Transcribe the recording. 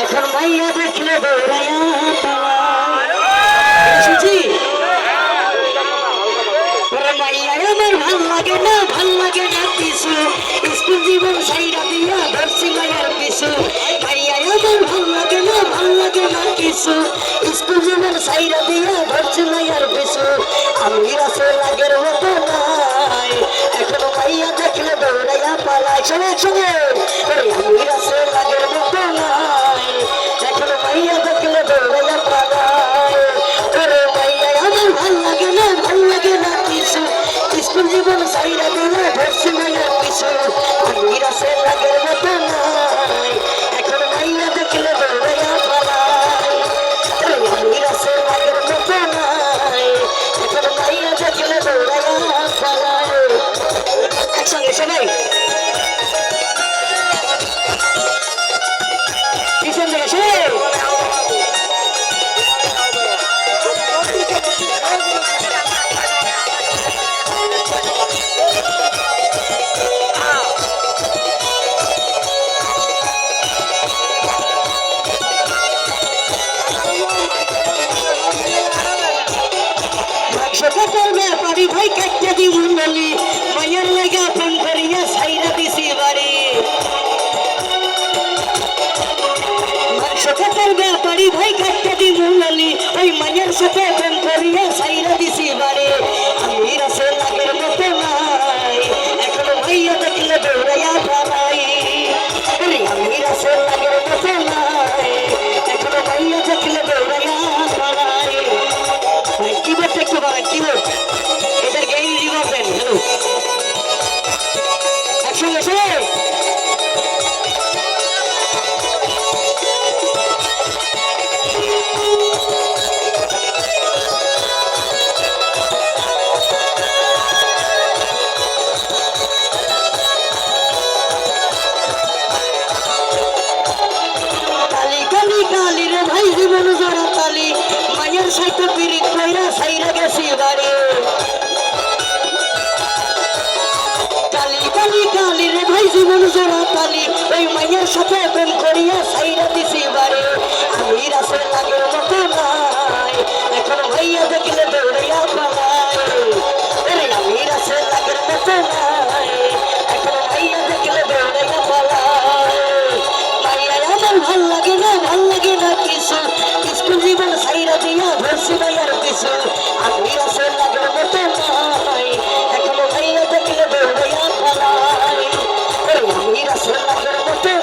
এখন মাইয়া দেখলে দৌড়াইয়া শুনছি মাইয়া আমার ভাল লাগে না কিছু স্কুল জীবন সাইরা দিয়া ধরছি মায়ের পিছু মাইয়া আমার ভাল লাগে না কিছু স্কুল জীবন সাইরা দিয়া ধরছি মায়ের পিছু আমি রাসে লাগের মতো নাই এখন মাইয়া দেখলে দৌড়াইয়া পালাই সঙ্গে আমি রাসে লাগের মতো নাই এখন মাইয়া দেখলে দৌড়াইয়া পালাই মাইয়া আমার ভাল লাগে না কিছু স্কুল জীবন সাইরা দিয়া ধরছি মায়ের পিছু আমি রাসে লাগের মতো নাই এখন মাইয়া দেখলে দৌড়াইয়া পালাই আমি রাসে লাগের মতো নাই এখন মাইয়া দেখলে দৌড়াইয়া পালাই একসঙ্গে সবাই পিছন থেকে সে ব্যাপারি ভাই কাটতে দি মুন্ডলি মায়ের লাগা ফোন করিয়া সাইরা দিছি বাড়ি মাংসটার ব্যাপারি ভাই কাটতে দি মুন্ডলি ওই মায়ের সাথে ফোন করিয়া সাইরা দিছি বাড়ি আমি রাসে লাগের মতো নাই এখন ভাইয়া দেখলে দৌড়াইয়া পালাই আমি রাসে লাগের মতো নাই এখন ভাইয়া দেখলে দৌড়াইয়া পালাই কিবোর্ড একটু বাড়ান কিবোর্ড এটার গেইন রিভার্ব দেন হ্যালো একসঙ্গে সে কালি রে ভাই জীবন জোড়া তালি মায়ের সাথে পিরিত কইরা সাইরা গেছি বাড়ি কালি রে ভাই জীবন জোড়া তালি ওই মায়ের সাথে প্রেম করিয়া সাইরা দিছি বাড়ি আমি রাসে লাগের মতো নাই এখন ভাইয়া দেখলে দৌড়াইয়া পালাই আমি রাসে লাগের মতো নাই